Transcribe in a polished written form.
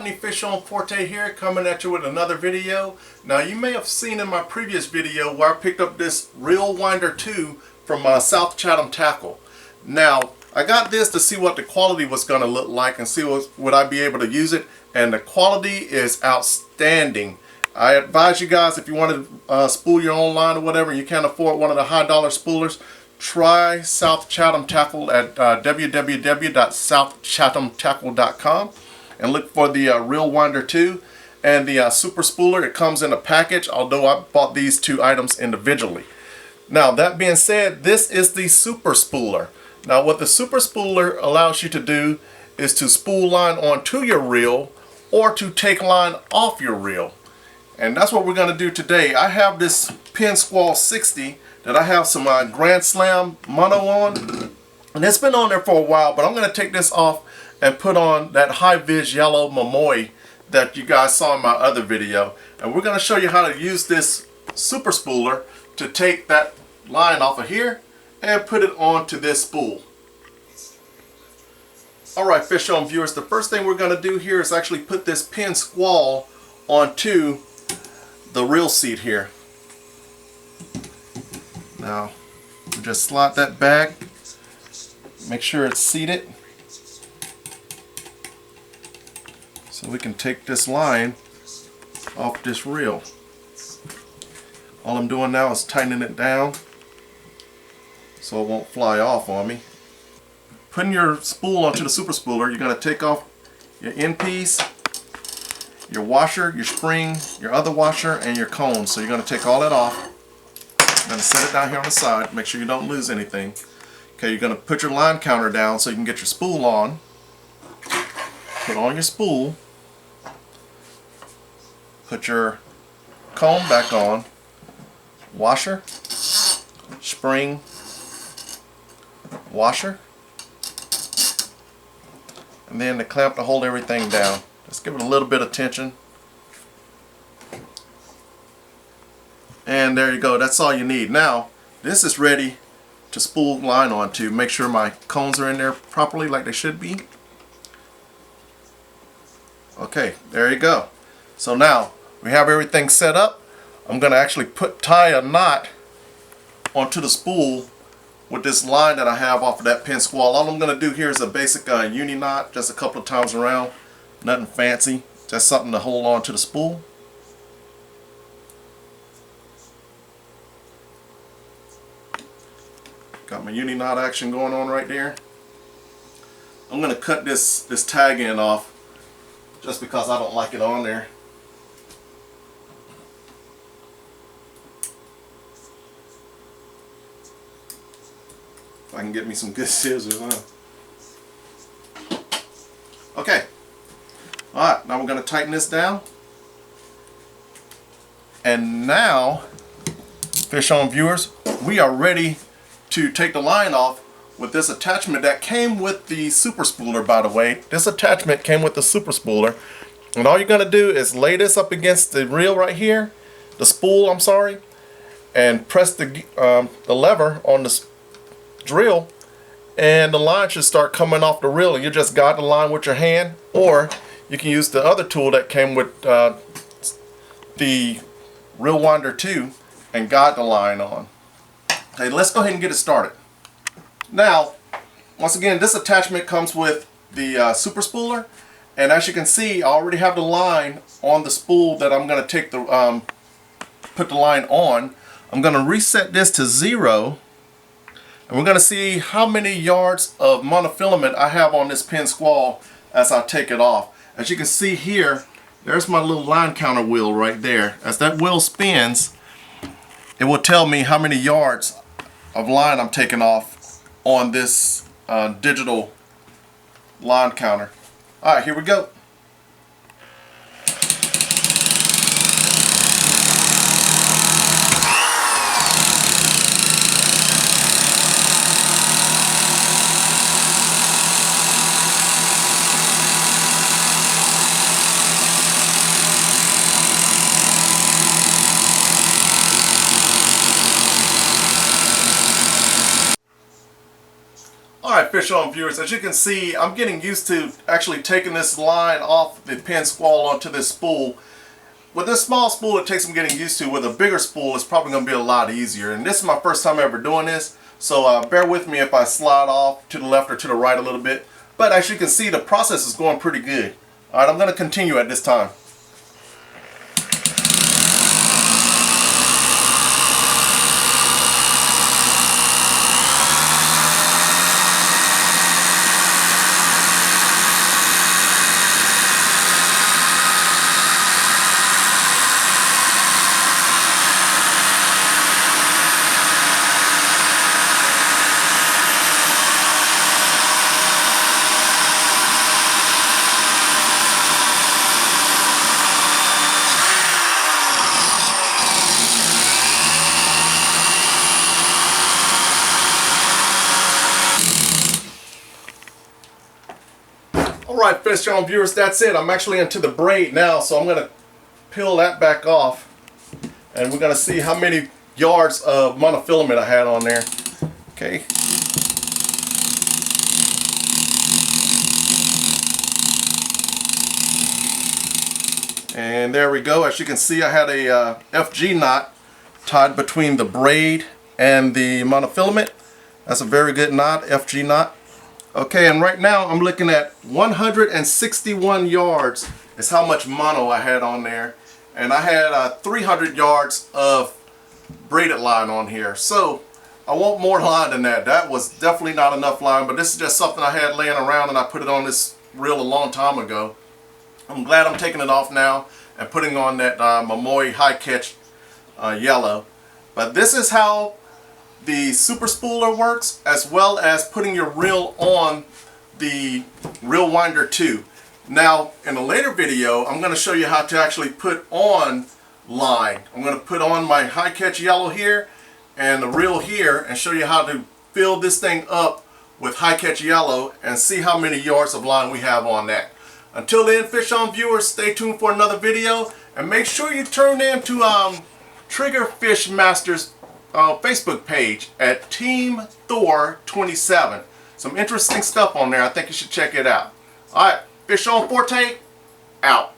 Rodney Fish on Forte here, coming at you with another video. Now you may have seen in my previous video where I picked up this Reel Winder 2 from South Chatham Tackle. Now I got this to see what the quality was going to look like and see would I be able to use it, and the quality is outstanding. I advise you guys, if you want to spool your own line or whatever, you can't afford one of the high dollar spoolers, try South Chatham Tackle at www.southchathamtackle.com and look for the Reel Winder 2 and the Super Spooler. It comes in a package, although I bought these two items individually. Now that being said, this is the Super Spooler. Now what the Super Spooler allows you to do is to spool line onto your reel or to take line off your reel. And that's what we're going to do today. I have this Pin Squall 60 that I have some Grand Slam mono on, and it's been on there for a while, but I'm going to take this off and put on that high vis yellow Momoi that you guys saw in my other video, and we're going to show you how to use this Super Spooler to take that line off of here and put it onto this spool. Alright, Fish On viewers, the first thing we're going to do here is actually put this Pin Squall onto the reel seat here. Now, just slide that back, make sure it's seated, so we can take this line off this reel. All I'm doing now is tightening it down so it won't fly off on me. Putting your spool onto the Super Spooler, you're going to take off your end piece, your washer, your spring, your other washer, and your cone. So you're going to take all that off. You're going to set it down here on the side, make sure you don't lose anything. Okay, you're going to put your line counter down so you can get your spool on. Put on your spool. Put your cone back on. Washer, spring, washer, and then the clamp to hold everything down. Just give it a little bit of tension. And there you go, that's all you need. Now, this is ready to spool line onto. Make sure my cones are in there properly like they should be. Okay, there you go. So now, we have everything set up. I'm going to actually tie a knot onto the spool with this line that I have off of that Pin Squall. All I'm going to do here is a basic uni knot, just a couple of times around. Nothing fancy, just something to hold on to the spool. Got my uni knot action going on right there. I'm going to cut this tag end off just because I don't like it on there. If I can get me some good scissors, huh? Okay. Alright, now we're going to tighten this down. And now, Fish On viewers, we are ready to take the line off with this attachment that came with the Super Spooler, by the way. This attachment came with the Super Spooler. And all you're going to do is lay this up against the reel right here, the spool, I'm sorry, and press the lever on the drill, and the line should start coming off the reel, and you just guide the line with your hand, or you can use the other tool that came with the Reel Winder 2 and guide the line on. Okay, let's go ahead and get it started. Now, once again, this attachment comes with the Super Spooler, and as you can see, I already have the line on the spool that I'm going to take the put the line on. I'm going to reset this to 0, and we're going to see how many yards of monofilament I have on this Pin Squall as I take it off. As you can see here, there's my little line counter wheel right there. As that wheel spins, it will tell me how many yards of line I'm taking off on this digital line counter. Alright, here we go. Alright, Fish On viewers, as you can see, I'm getting used to actually taking this line off the pin squall onto this spool. With this small spool, it takes some getting used to. With a bigger spool, it's probably going to be a lot easier. And this is my first time ever doing this, so bear with me if I slide off to the left or to the right a little bit. But as you can see, the process is going pretty good. Alright, I'm going to continue at this time. Alright, Fish On viewers, that's it. I'm actually into the braid now, so I'm going to peel that back off. And we're going to see how many yards of monofilament I had on there. Okay. And there we go. As you can see, I had a FG knot tied between the braid and the monofilament. That's a very good knot, FG knot. Okay, and right now I'm looking at 161 yards is how much mono I had on there. And I had 300 yards of braided line on here. So I want more line than that. That was definitely not enough line, but this is just something I had laying around and I put it on this reel a long time ago. I'm glad I'm taking it off now and putting on that Mamoi high catch yellow. But this is how the super spooler works, as well as putting your reel on the reel winder too. Now in a later video I'm going to show you how to actually put on line. I'm going to put on my high catch yellow here and the reel here and show you how to fill this thing up with high catch yellow and see how many yards of line we have on that. Until then, Fish On viewers, stay tuned for another video and make sure you turn in to Trigger Fish Masters Facebook page at Team Thor 27. Some interesting stuff on there. I think you should check it out. Alright, Fish On Forte, out.